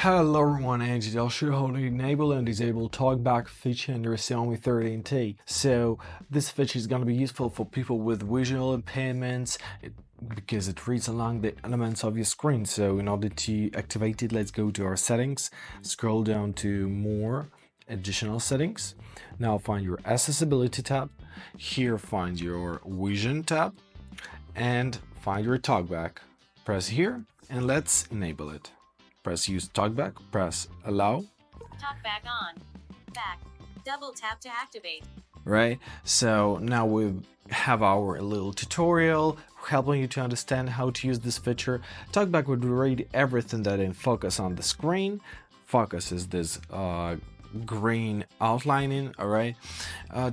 Hello everyone, and today I'll show you how to enable and disable TalkBack feature in your Xiaomi 13T. So this feature is going to be useful for people with visual impairments because it reads along the elements of your screen. So in order to activate it, let's go to our settings, scroll down to more, additional settings. Now find your accessibility tab. Here find your vision tab and find your TalkBack. Press here and let's enable it. Press use TalkBack, press allow. TalkBack on. Back. Double tap to activate. Right, so now we have our little tutorial helping you to understand how to use this feature. TalkBack would read everything that in focus on the screen. Focus is this green outlining, alright?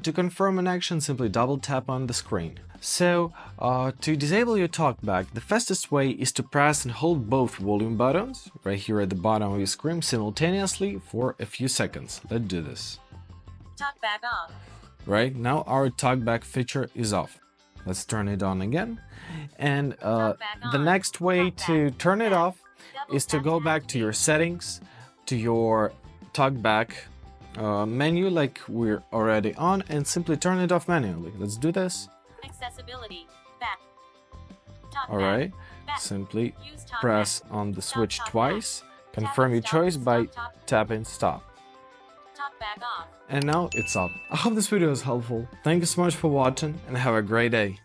To confirm an action, simply double tap on the screen. So, to disable your TalkBack, the fastest way is to press and hold both volume buttons, right here at the bottom of your screen, simultaneously for a few seconds. Let's do this. TalkBack off. Right, now our TalkBack feature is off. Let's turn it on again. And the next way to turn it off is to go back to your settings, to your TalkBack menu like we're already on, and simply turn it off manually. Let's do this. Accessibility. Back. TalkBack. Alright, simply press on the switch twice, confirm your choice by tapping stop. TalkBack off. And now it's off. I hope this video is helpful. Thank you so much for watching and have a great day.